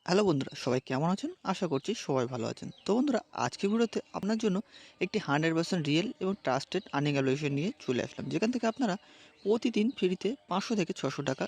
Hello বন্ধুরা, সবাই কেমন আছেন? আশা করছি সবাই ভালো আছেন। তো বন্ধুরা, আজকের ভিডিওতে আপনার জন্য একটি 100% রিয়েল এবং ট্রাস্টেড আর্নিং অ্যাপ্লিকেশন নিয়ে চলে আসলাম। যেখান থেকে আপনারা প্রতিদিন ফ্রিতে ৫০০ থেকে ৬০০ টাকা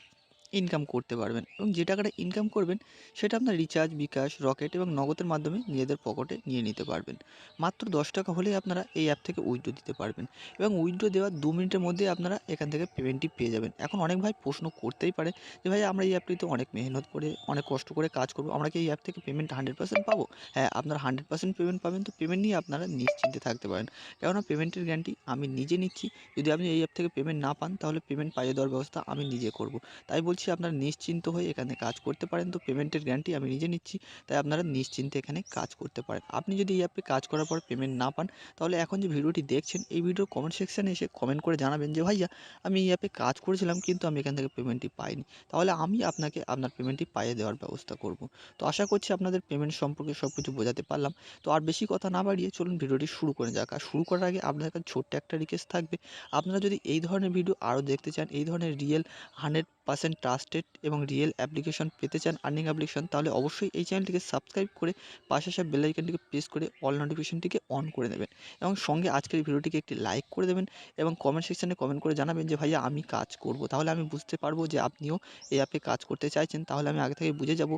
ইনকাম করতে পারবেন এবং যে টাকাটা ইনকাম করবেন সেটা আপনার রিচার্জ, বিকাশ, রকেট এবং নগদের মাধ্যমে নিজেদের পকেটে নিয়ে নিতে পারবেন। মাত্র ১০ টাকা হলেই আপনারা এই অ্যাপ থেকে উইথড্র দিতে পারবেন এবং উইথড্র দেওয়ার ২ মিনিটের মধ্যেই আপনারা এখান থেকে পেমেন্টটি পেয়ে যাবেন। এখন অনেক ভাই প্রশ্ন করতেই পারে যে ভাই আমরা এই অ্যাপটিতে অনেক মেহনত করে অনেক কষ্ট করে কাজ করব, আমরা কি এই অ্যাপ থেকে পেমেন্ট 100% পাবো? হ্যাঁ, আপনারা 100% পেমেন্ট পাবেন। তো পেমেন্ট নিয়ে আপনারা নিশ্চিন্তে থাকতে পারেন, কেননা পেমেন্টের গ্যারান্টি আমি নিজে নিচ্ছি। যদি আপনি এই অ্যাপ থেকে পেমেন্ট না পান তাহলে পেমেন্ট পাইয়ে দেওয়ার ব্যবস্থা আমি নিজে করব। তাই বলছি আপনারা নিশ্চিন্ত হয়ে এখানে কাজ করতে পারেন। তো পেমেন্টের গ্যারান্টি আমি নিজে নিচ্ছি, তাই আপনারা নিশ্চিন্তে এখানে কাজ করতে পারেন। আপনি যদি এই অ্যাপে কাজ করার পর পেমেন্ট না পান তাহলে এখন যে ভিডিওটি দেখছেন এই ভিডিওর কমেন্ট সেকশানে এসে কমেন্ট করে জানাবেন যে ভাইয়া আমি এই অ্যাপে কাজ করেছিলাম কিন্তু আমি এখান থেকে পেমেন্টটি পাইনি। তাহলে আমি আপনাকে আপনার পেমেন্টটি পাইয়ে দেওয়ার ব্যবস্থা করব। তো আশা করছি আপনাদের পেমেন্ট সম্পর্কে সব কিছু বোঝাতে পারলাম। তো আর বেশি কথা না বাড়িয়ে চলুন ভিডিওটি শুরু করে যাক। আর শুরু করার আগে আপনাদের কাছে ছোট্ট একটা রিকোয়েস্ট থাকবে। আপনারা যদি এই ধরনের ভিডিও আরও দেখতে চান, এই ধরনের রিয়েল 100% ট্রাস্টেড এবং রিয়েল অ্যাপ্লিকেশন পেতে চান, আর্নিং অ্যাপ্লিকেশন, তাহলে অবশ্যই এই চ্যানেলটিকে সাবস্ক্রাইব করে পাশে আসা বেল আইকনটিকে প্রেস করে অল নোটিফিকেশনটিকে অন করে দেবেন এবং সঙ্গে আজকের ভিডিওটিকে একটি লাইক করে দেবেন এবং কমেন্ট সেকশানে কমেন্ট করে জানাবেন যে ভাইয়া আমি কাজ করব। তাহলে আমি বুঝতে পারবো যে আপনিও এই অ্যাপে কাজ করতে চাইছেন। তাহলে আমি আগে থেকে বুঝে যাব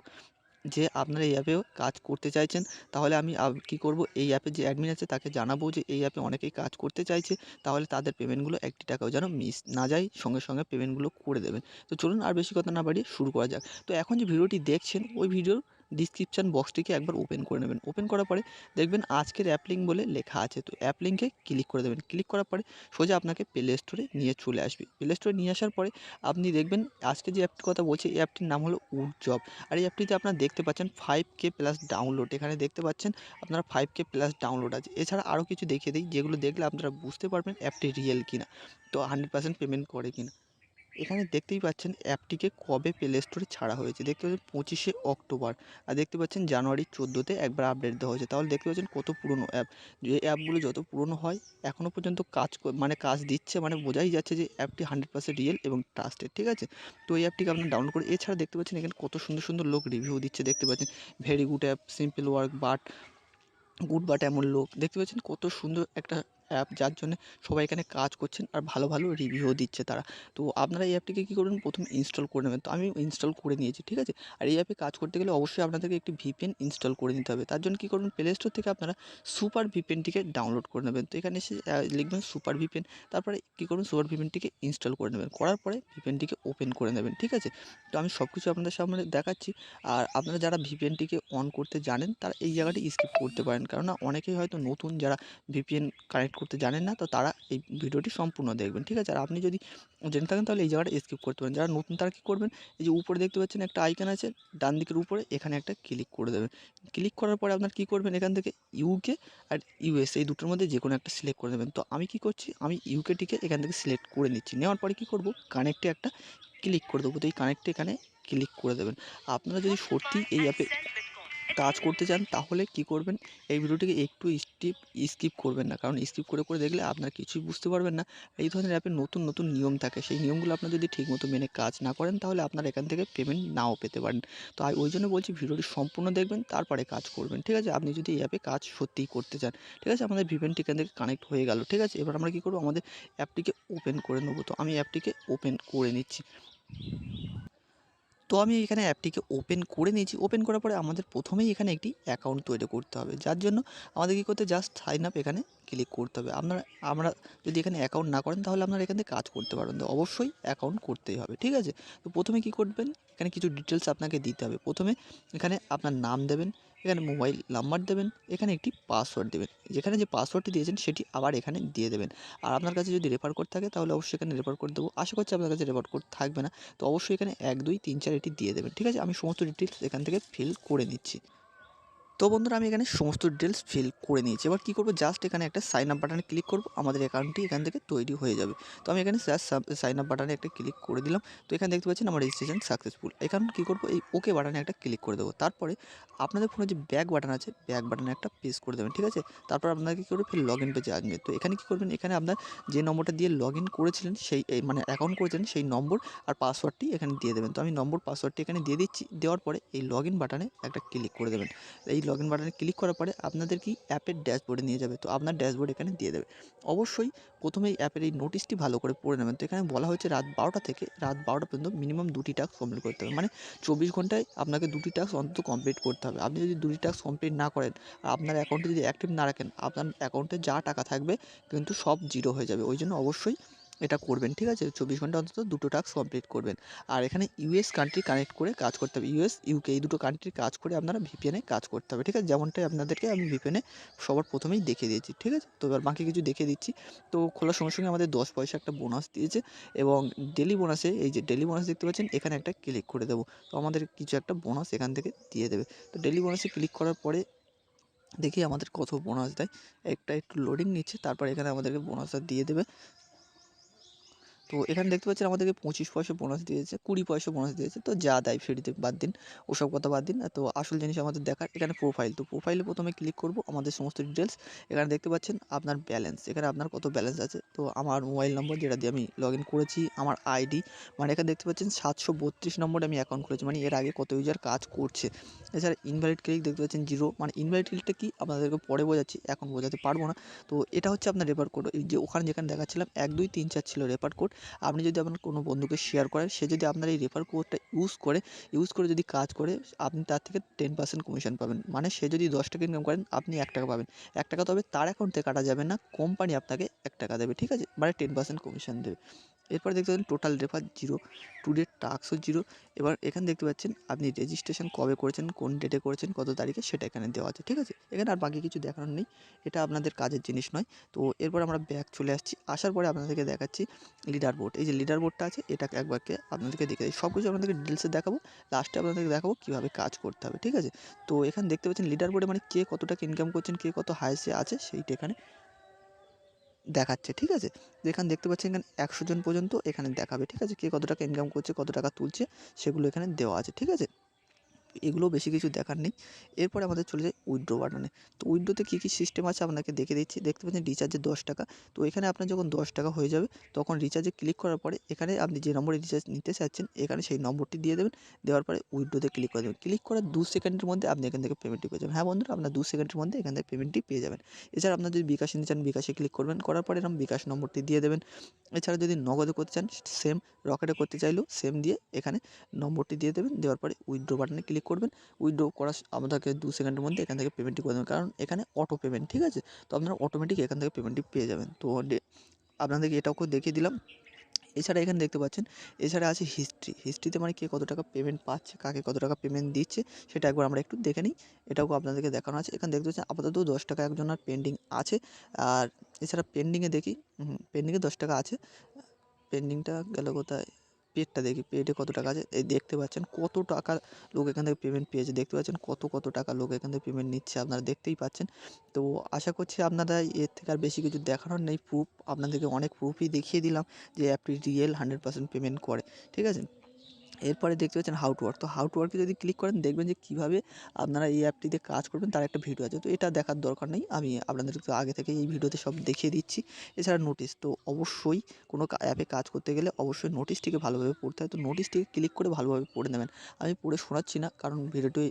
যে আপনারা এই অ্যাপেও কাজ করতে চাইছেন। তাহলে আমি কী করব, এই অ্যাপের যে অ্যাডমিন আছে তাকে জানাবো যে এই অ্যাপে অনেকেই কাজ করতে চাইছে। তাহলে তাদের পেমেন্টগুলো একটি টাকাও যেন মিস না যায়, সঙ্গে সঙ্গে পেমেন্টগুলো করে দেবেন। তো চলুন আর বেশি কথা না বাড়িয়ে শুরু করা যাক। তো এখন যে ভিডিওটি দেখছেন ওই ভিডিওর ডিসক্রিপশন বক্সটিকে একবার ওপেন করে নেবেন। ওপেন করার পরে দেখবেন আজকের অ্যাপ লিঙ্ক বলে লেখা আছে। তো অ্যাপ লিঙ্কে ক্লিক করে দেবেন। ক্লিক করার পরে সোজা আপনাকে প্লে স্টোরে নিয়ে চলে আসবে। প্লে স্টোরে নিয়ে আসার পরে আপনি দেখবেন আজকে যে অ্যাপটির কথা বলছি এই অ্যাপটির নাম হলো উডজব। আর এই অ্যাপটিতে আপনারা দেখতে পাচ্ছেন 5K প্লাস ডাউনলোড। এখানে দেখতে পাচ্ছেন আপনারা 5K প্লাস ডাউনলোড আছে। এছাড়া আরও কিছু দেখিয়ে দেই, যেগুলো দেখলে আপনারা বুঝতে পারবেন অ্যাপটি রিয়েল কিনা, তো 100% পেমেন্ট করে কিনা। এখানে দেখতেই পাচ্ছেন অ্যাপটিকে কবে প্লে স্টোরে ছাড়া হয়েছে। দেখতে পাচ্ছেন 25শে অক্টোবর। আর দেখতে পাচ্ছেন জানুয়ারি 14তে একবার আপডেট দেওয়া হয়েছে। তাহলে দেখতে পাচ্ছেন কত পুরনো অ্যাপ। যে অ্যাপগুলো যত পুরনো হয় এখনও পর্যন্ত মানে কাজ দিচ্ছে, মানে বোঝাই যাচ্ছে যে অ্যাপটি 100% রিয়েল এবং ট্রাস্টেড। ঠিক আছে? তো এই অ্যাপটিকে আপনারা ডাউনলোড করে, এছাড়া দেখতে পাচ্ছেন এখানে কত সুন্দর সুন্দর লোক রিভিউ দিচ্ছে। দেখতে পাচ্ছেন very good app, simple work but এমন লোক। দেখতে পাচ্ছেন কত সুন্দর একটা অ্যাপ, যার জন্যে সবাই এখানে কাজ করছেন আর ভালো ভালো রিভিউও দিচ্ছে তারা। তো আপনারা এই অ্যাপটিকে কী করবেন, প্রথমে ইনস্টল করে নেবেন। তো আমি ইনস্টল করে নিয়েছি। ঠিক আছে? আর এই অ্যাপে কাজ করতে গেলে অবশ্যই আপনাদেরকে একটি ভিপিএন ইনস্টল করে নিতে হবে। তার জন্য কী করবেন, প্লে স্টোর থেকে আপনারা সুপার ভিপিএনটিকে ডাউনলোড করে নেবেন। তো এখানে এসে লিখবেন সুপার ভিপিএন, তারপরে কী করবেন, সুপার ভিপিএনটিকে ইনস্টল করে নেবেন। করার পরে ভিপিএনটিকে ওপেন করে নেবেন। ঠিক আছে? তো আমি সব কিছু আপনাদের সামনে দেখাচ্ছি। আর আপনারা যারা ভিপিএনটিকে অন করতে জানেন তারা এই জায়গাটি স্কিপ করতে পারেন, কেননা অনেকেই হয়তো নতুন যারা ভিপিএন কানেক্ট করতে জানেন না, তো তারা এই ভিডিওটি সম্পূর্ণ দেখবেন। ঠিক আছে? আর আপনি যদি জেনে থাকেন তাহলে এই জায়গাটা স্কিপ করতে পারেন। যারা নতুন তারা কী করবেন, এই যে উপরে দেখতে পাচ্ছেন একটা আইকন আছে ডান দিকের উপরে, এখানে একটা ক্লিক করে দেবেন। ক্লিক করার পরে আপনার কী করবেন, এখান থেকে ইউকে আর ইউএস এই দুটোর মধ্যে যে কোনো একটা সিলেক্ট করে দেবেন। তো আমি কী করছি, আমি ইউকেটিকে এখান থেকে সিলেক্ট করে নিচ্ছি। নেওয়ার পরে কী করব, কানেক্টে একটা ক্লিক করে দেবো। তো এই কানেক্টে এখানে ক্লিক করে দেবেন। আপনারা যদি সত্যিই এই অ্যাপে কাজ করতে চান তাহলে কি করবেন, এই ভিডিওটিকে একটু স্কিপ করবেন না, কারণ স্কিপ করে করে দেখলে আপনারা কিছুই বুঝতে পারবেন না। এই ধরনের অ্যাপে নতুন নতুন নিয়ম থাকে, সেই নিয়মগুলো আপনারা যদি ঠিকমতো মেনে কাজ না করেন তাহলে আপনারা এখান থেকে পেমেন্ট নাও পেতে পারেন। তো ওই জন্য বলছি ভিডিওটি সম্পূর্ণ দেখবেন, তারপরে কাজ করবেন। ঠিক আছে? আপনি যদি এই অ্যাপে কাজ সত্যিই করতে চান। ঠিক আছে? আমাদের ভিপিএনটি এখান থেকে কানেক্ট হয়ে গেল। ঠিক আছে? এবার আমরা কী করবো, আমাদের অ্যাপটিকে ওপেন করে নেব। তো আমি অ্যাপটিকে ওপেন করে নিচ্ছি। তো আমি এখানে অ্যাপটিকে ওপেন করে নিয়েছি। ওপেন করার পরে আমাদের প্রথমেই এখানে একটি অ্যাকাউন্ট তৈরি করতে হবে, যার জন্য আমাদের কী করতে, জাস্ট সাইন আপ এখানে ক্লিক করতে হবে। আমরা যদি এখানে অ্যাকাউন্ট না করেন তাহলে আপনারা এখান থেকে কাজ করতে পারবেন। তো অবশ্যই অ্যাকাউন্ট করতেই হবে। ঠিক আছে? তো প্রথমে কী করবেন, এখানে কিছু ডিটেলস আপনাকে দিতে হবে। প্রথমে এখানে আপনার নাম দেবেন, এখানে মোবাইল নাম্বার দেবেন, এখানে একটি পাসওয়ার্ড দেবেন। যেখানে যে পাসওয়ার্ডটি দিয়েছেন সেটি আবার এখানে দিয়ে দেবেন। আর আপনার কাছে যদি রেফার কোড থাকে তাহলে অবশ্যই এখানে রেফার কোড দেবো। আশা করছি আপনার কাছে রেফার কোড থাকবে না। তো অবশ্যই এখানে 1 2 3 4 এটি দিয়ে দেবেন। ঠিক আছে? আমি সমস্ত ডিটেইলস এখান থেকে ফিল করে নিচ্ছি। তো বন্ধুরা আমি এখানে সমস্ত ডিটেলস ফিল করে নিয়েছি। এবার কী করব, জাস্ট এখানে একটা সাইন আপ বাটনে ক্লিক করব, আমাদের অ্যাকাউন্টটি এখান থেকে তৈরি হয়ে যাবে। তো আমি এখানে জাস্ট সাইন আপ বাটনে একটা ক্লিক করে দিলাম। তো এখানে দেখতে পাচ্ছেন আমার রেজিস্ট্রেশন সাকসেসফুল। এখন কী করব, এই ওকে বাটনে একটা ক্লিক করে দেবো। তারপরে আপনাদের ফোনে যে ব্যাক বাটন আছে, ব্যাক বাটনে একটা প্রেস করে দেবেন, ঠিক আছে? তারপর আপনাকে কী করবে, ফির লগইন পেজে আসবে। তো এখানে কী করবেন, এখানে আপনার যে নম্বরটা দিয়ে লগইন করেছিলেন সেই মানে অ্যাকাউন্ট করেছিলেন সেই নম্বর আর পাসওয়ার্ডটি এখানে দিয়ে দেবেন। তো আমি নম্বর পাসওয়ার্ডটি এখানে দিয়ে দিচ্ছি। দেওয়ার পরে এই লগইন বাটনে একটা ক্লিক করে দেবেন। এই লগইন বাটনে ক্লিক করার পরে আপনাদের কি অ্যাপের ড্যাশবোর্ডে নিয়ে যাবে। তো আপনার ড্যাশবোর্ড এখানে দিয়ে দেবে। অবশ্যই প্রথমে এই অ্যাপের এই নোটিশটি ভালো করে পড়ে নেবেন। তো এখানে বলা হয়েছে রাত 12টা থেকে রাত 12টা পর্যন্ত মিনিমাম 2টি টাস্ক কমপ্লিট করতে হবে। মানে 24 ঘন্টায় আপনাকে 2টি টাস্ক অন্তত কমপ্লিট করতে হবে। আপনি যদি 2টি টাস্ক কমপ্লিট না করেন আর আপনার অ্যাকাউন্টে যদি অ্যাক্টিভ না রাখেন, আপনার অ্যাকাউন্টে যা টাকা থাকবে কিন্তু সব জিরো হয়ে যাবে। ওই জন্য অবশ্যই এটা করবেন, ঠিক আছে? 24 ঘন্টা অন্তত 2টো টাস্ক কমপ্লিট করবেন। আর এখানে ইউএস কান্ট্রি কানেক্ট করে কাজ করতে হবে। ইউএস, ইউকে এই দুটো কান্ট্রির কাজ করে আপনারা ভিপিএনে কাজ করতে হবে, ঠিক আছে? যেমনটাই আপনাদেরকে আমি ভিপিএনে সবার প্রথমেই দেখিয়ে দিয়েছি, ঠিক আছে? তো এবার বাকি কিছু দেখিয়ে দিচ্ছি। তো খোলার সঙ্গে সঙ্গে আমাদের 10 পয়সা একটা বোনাস দিয়েছে এবং ডেইলি বোনাসে এই যে ডেইলি বোনাস দেখতে পাচ্ছেন, এখানে একটা ক্লিক করে দেবো। তো আমাদের কিছু একটা বোনাস এখান থেকে দিয়ে দেবে। তো ডেইলি বোনাসে ক্লিক করার পরে দেখি আমাদের কত বোনাস দেয়। একটু লোডিং নিচ্ছে, তারপর এখানে আমাদেরকে বোনাসটা দিয়ে দেবে। তো এখানে দেখতে পাচ্ছেন আমাদেরকে 25 পয়সা বোনাস দিয়েছে, 20 পয়সা বোনাস দিয়েছে। তো যা দেয় ফ্রিতে বাদ দিন, ওসব কথা বাদ দিন। তো আসল জিনিস আমাদের দেখার এখানে প্রোফাইল। তো প্রোফাইলে প্রথমে ক্লিক করব, আমাদের সমস্ত ডিটেলস এখানে দেখতে পাচ্ছেন। আপনার ব্যালেন্স, এখানে আপনার কত ব্যালেন্স আছে। তো আমার মোবাইল নম্বর যেটা দিয়ে আমি লগইন করেছি, আমার আইডি মানে এখানে দেখতে পাচ্ছেন 732 নম্বরে আমি অ্যাকাউন্ট খুলেছি, মানে এর আগে কত ইউজার কাজ করছে। এছাড়া ইনভ্যালিড ক্লিক দেখতে পাচ্ছেন 0, মানে ইনভ্যালিড ক্লিকটা কি আপনাদেরকে পরে বোঝাচ্ছি, এখন বোঝাতে পারবো না। তো এটা হচ্ছে আপনার রেফার কোড। এই যে ওখানে যেখানে দেখাচ্ছিলাম 1 2 3 4 ছিল রেফার কোড। আপনি যদি আপনার কোনো বন্ধুকে শেয়ার করেন, সে যদি আপনার এই রেফার কোডটা ইউজ করে যদি কাজ করে, আপনি তার থেকে 10% কমিশন পাবেন। মানে সে যদি ৳10 ইনকাম করেন, আপনি ৳1 পাবেন। ৳1 তবে তার অ্যাকাউন্ট থেকে কাটা যাবে না, কোম্পানি আপনাকে ৳1 দেবে, ঠিক আছে? মানে 10% কমিশন দেবে। এরপরে দেখতে পাচ্ছেন টোটাল রেফার 0, টুডে টাস্কও 0। এবার এখানে দেখতে পাচ্ছেন আপনি রেজিস্ট্রেশন কবে করেছেন, কোন ডেটে করেছেন, কত তারিখে, সেটা এখানে দেওয়া আছে, ঠিক আছে? এখানে আর বাকি কিছু দেখানোর নেই। এটা আপনাদের কাজের জিনিস নয়। তো এরপর আমরা ব্যাক চলে আসছি। আসার পরে আপনাদেরকে দেখাচ্ছি লিডার বোর্ড। এই যে লিডার বোর্ডটা আছে, এটাকে একবারকে আপনাদেরকে দেখে দিই। সব কিছু আপনাদেরকে ডিটেলসে দেখাবো। লাস্টে আপনাদেরকে দেখাবো কীভাবে কাজ করতে হবে, ঠিক আছে? তো এখানে দেখতে পাচ্ছেন লিডার বোর্ডে মানে কে কত টাকা ইনকাম করছেন, কে কত হাইয়েস্টে আছে সেইটা এখানে দেখাচ্ছে, ঠিক আছে? তো এখানে দেখতে পাচ্ছেন এখানে 100 জন পর্যন্ত এখানে দেখাবে, ঠিক আছে? কে কত টাকা ইনকাম করছে, কত টাকা তুলছে, সেগুলো এখানে দেওয়া আছে, ঠিক আছে? এগুলো বেশি কিছু দেখার নেই। এরপরে আমাদের চলে যাই উইথড্র বাটনে। তো উইথড্রোতে কী সিস্টেম আছে আপনাকে দেখিয়ে দিচ্ছি। দেখতে পাচ্ছেন রিচার্জে ৳10। তো এখানে আপনার যখন ৳10 হয়ে যাবে, তখন রিচার্জে ক্লিক করার পরে এখানে আপনি যে নম্বরে রিচার্জ নিতে চাচ্ছেন, এখানে সেই নম্বরটি দিয়ে দেবেন। দেওয়ার পরে উইথড্রোতে ক্লিক করে দেবেন। ক্লিক করার 2 সেকেন্ডের মধ্যে আপনি এখান থেকে পেমেন্টটি পেয়ে যাবেন। হ্যাঁ বন্ধুরা, আপনার 2 সেকেন্ডের মধ্যে এখান থেকে পেমেন্টটি পেয়ে যাবেন। এছাড়া আপনার যদি বিকাশে নিতে চান, বিকাশে ক্লিক করবেন। করার পরে এরকম বিকাশ নম্বরটি দিয়ে দেবেন। এছাড়া যদি নগদে করতে চান, সেম রকেটে করতে চাইলেও সেম দিয়ে এখানে নম্বরটি দিয়ে দেবেন। দেওয়ার পরে উইথড্রো বাটনে ক্লিক করবেন। উইথড্র করা আপনাকে 2 সেকেন্ডের মধ্যে এখান থেকে পেমেন্টটি করে দেবেন। কারণ এখানে অটো পেমেন্ট, ঠিক আছে? তো আপনারা অটোমেটিক এখান থেকে পেমেন্টটি পেয়ে যাবেন। তো আপনাদেরকে এটাও দেখিয়ে দিলাম। এছাড়া এখানে দেখতে পাচ্ছেন, এছাড়া আছে হিস্ট্রি। হিস্ট্রিতে মানে কে কত টাকা পেমেন্ট পাচ্ছে, কাকে কত টাকা পেমেন্ট দিচ্ছে, সেটা একবার আমরা একটু দেখে নিই। এটাও আপনাদেরকে দেখানো আছে। এখানে দেখতে পাচ্ছেন আপাতত ৳10 একজনের পেন্ডিং আছে। আর এছাড়া পেন্ডিংয়ে দেখি, পেন্ডিংয়ে ৳10 আছে। পেন্ডিংটা গেল কোথায়? পেডটা দেখি, পেডে কত টাকা আছে? এই দেখতে পাচ্ছেন কত টাকা লোক এখান থেকে পেমেন্ট পেয়েছে। দেখতে পাচ্ছেন কত টাকা লোক এখান থেকে পেমেন্ট নিচ্ছে, আপনারা দেখতেই পাচ্ছেন। তো আশা করছি আপনারা এর থেকে আর বেশি কিছু দেখানোর নেই। প্রুফ আপনাদেরকে অনেক প্রুফই দেখিয়ে দিলাম যে অ্যাপটি রিয়েল 100% পেমেন্ট করে। ঠিক আছে? এরপরে দেখতে পাচ্ছেন হাউ টু ওয়ার্ক। তো হাউ টু ওয়ার্কে যদি ক্লিক করেন, দেখবেন যে কীভাবে আপনারা এই অ্যাপটিতে কাজ করবেন তার একটা ভিডিও আছে। তো এটা দেখার দরকার নেই। আমি আপনাদেরকে আগে থেকেই এই ভিডিওতে সব দেখিয়ে দিচ্ছি। এছাড়া নোটিশ, তো অবশ্যই কোনো অ্যাপে কাজ করতে গেলে অবশ্যই নোটিশটিকে ভালোভাবে পড়তে হয়। তো নোটিশটিকে ক্লিক করে ভালোভাবে পড়ে নেবেন। আমি পড়ে শোনাচ্ছি না, কারণ ভিডিওটি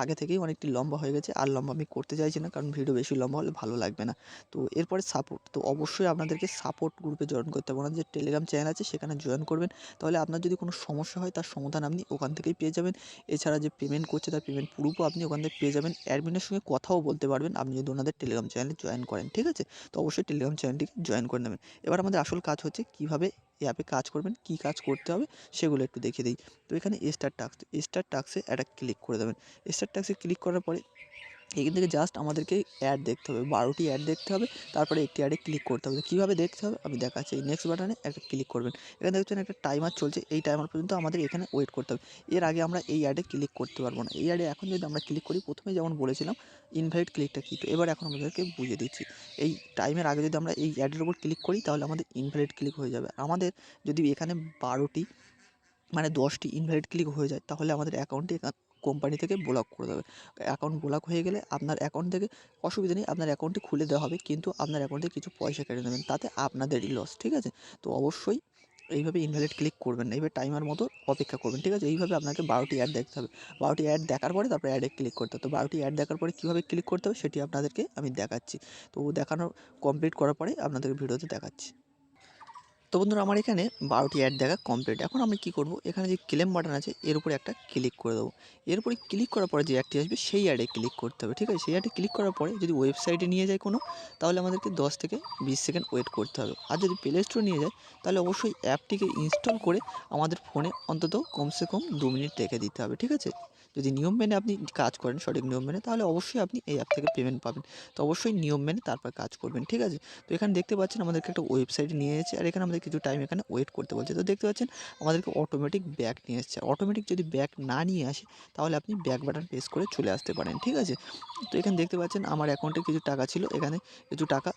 আগে থেকেই অনেকটি লম্বা হয়ে গেছে। আর লম্বা আমি করতে চাইছি না, কারণ ভিডিও বেশি লম্বা হলে ভালো লাগবে না। তো এরপরে সাপোর্ট। তো অবশ্যই আপনাদেরকে সাপোর্ট গ্রুপে জয়েন করতে হবে। আমাদের যে টেলিগ্রাম চ্যানেল আছে সেখানে জয়েন করবেন। তাহলে আপনার যদি কোনো সমস্যা হয়, তার সমাধান আপনি ওখান থেকেই পেয়ে যাবেন। এছাড়া যে পেমেন্ট করছে তার পেমেন্ট প্রুফও আপনি ওখান থেকে পেয়ে যাবেন। অ্যাডমিনের সঙ্গে কথাও বলতে পারবেন আপনি যদি ওনাদের টেলিগ্রাম চ্যানেলে জয়েন করেন, ঠিক আছে? তো অবশ্যই টেলিগ্রাম চ্যানেলটিকে জয়েন করে নেবেন। এবার আমাদের আসল কাজ হচ্ছে কীভাবে এই অ্যাপে কাজ করবেন, কী কাজ করতে হবে সেগুলো একটু দেখিয়ে দিই। তো এখানে স্টার টাস্ক, স্টার টাস্কে একটা ক্লিক করে দেবেন। স্টার টাস্কে ক্লিক করার পরে এখান থেকে জাস্ট আমাদেরকে অ্যাড দেখতে হবে, 12টি অ্যাড দেখতে হবে, তারপরে একটি অ্যাডে ক্লিক করতে হবে। কীভাবে দেখতে হবে আমি দেখাচ্ছি। এই নেক্সট বাটনে একটা ক্লিক করবেন। এখানে দেখছেন একটা টাইমার চলছে, এই টাইমার পর্যন্ত আমাদের এখানে ওয়েট করতে হবে। এর আগে আমরা এই অ্যাডে ক্লিক করতে পারবো না। এই অ্যাডে এখন যদি আমরা ক্লিক করি, প্রথমে যেমন বলেছিলাম ইনভ্যালিড ক্লিকটা কী, তো এবার এখন আমাদেরকে বুঝিয়ে দিচ্ছি। এই টাইমের আগে যদি আমরা এই অ্যাডের উপর ক্লিক করি তাহলে আমাদের ইনভ্যালিড ক্লিক হয়ে যাবে। আমাদের যদি এখানে 12টি মানে 10টি ইনভ্যালিড ক্লিক হয়ে যায় তাহলে আমাদের অ্যাকাউন্টটি কোম্পানি থেকে ব্লক করে দেবে। অ্যাকাউন্ট ব্লক হয়ে গেলে আপনার অ্যাকাউন্ট থেকে অসুবিধা নেই, আপনার অ্যাকাউন্টটি খুলে দেওয়া হবে, কিন্তু আপনার অ্যাকাউন্ট থেকে কিছু পয়সা কেটে নেবেন, তাতে আপনাদেরই লস, ঠিক আছে? তো অবশ্যই এইভাবে ইনভ্যালিড ক্লিক করবেন না, এইভাবে টাইমার মতো অপেক্ষা করবেন, ঠিক আছে? এইভাবে আপনাকে 12টি অ্যাড দেখতে হবে। 12টি অ্যাড দেখার পরে তারপরে অ্যাডে ক্লিক করতে হবে। তো 12টি অ্যাড দেখার পরে কীভাবে ক্লিক করতে হবে সেটি আপনাদেরকে আমি দেখাচ্ছি। তো দেখানো কমপ্লিট করার পরে আপনাদের ভিডিওতে দেখাচ্ছি। তো বন্ধুরা আমার এখানে 12টি অ্যাড দেখা কমপ্লিট। এখন আমি কী করব, এখানে যে ক্লেম বাটন আছে এর উপরে একটা ক্লিক করে দেবো। এর উপরে ক্লিক করার পরে যে অ্যাডটি আসবে সেই অ্যাডে ক্লিক করতে হবে, ঠিক আছে? সেই অ্যাডে ক্লিক করার পরে যদি ওয়েবসাইটে নিয়ে যায় কোনো, তাহলে আমাদেরকে 10 থেকে 20 সেকেন্ড ওয়েট করতে হবে। আর যদি প্লে স্টোরে নিয়ে যায় তাহলে অবশ্যই অ্যাপটিকে ইনস্টল করে আমাদের ফোনে অন্তত কমসে কম 2 মিনিট রেখে দিতে হবে, ঠিক আছে? যদি নিয়ম মেনে আপনি কাজ করেন, সঠিক নিয়ম মেনে, তাহলে অবশ্যই আপনি এই অ্যাপ থেকে পেমেন্ট পাবেন। তো অবশ্যই নিয়ম মেনে তারপর কাজ করবেন, ঠিক আছে? তো এখানে দেখতে পাচ্ছেন আমাদেরকে একটা ওয়েবসাইটে নিয়ে এসেছে, আর এখানে আমাদের কিছু টাইম এখানে ওয়েট করতে বলছে। তো দেখতে পাচ্ছেন আমাদেরকে অটোমেটিক ব্যাক নিয়ে এসছে। অটোমেটিক যদি ব্যাক না নিয়ে আসে তাহলে আপনি ব্যাক বাটন প্রেস করে চলে আসতে পারেন, ঠিক আছে? তো এখানে দেখতে পাচ্ছেন আমার অ্যাকাউন্টে কিছু টাকা ছিল, এখানে কিছু টাকা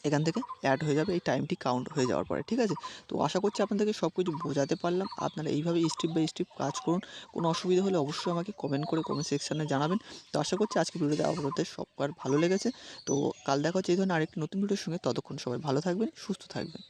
এখান থেকে অ্যাড হয়ে যাবে এই টাইমটি কাউন্ট হয়ে যাওয়ার পরে, ঠিক আছে? তো আশা করছি আপনাদেরকে সব কিছু বোঝাতে পারলাম। আপনারা এইভাবে স্টেপ বাই স্টেপ কাজ করুন। কোনো অসুবিধা হলে অবশ্যই আমাকে কমেন্ট করে কমেন্ট সেকশানে জানাবেন। তো আশা করছি আজকের ভিডিওতে আপনাদের সবার ভালো লেগেছে। তো কাল দেখা হচ্ছে এই ধরনের আরেকটি নতুন ভিডিওর সঙ্গে। ততক্ষণ সবাই ভালো থাকবেন, সুস্থ থাকবেন।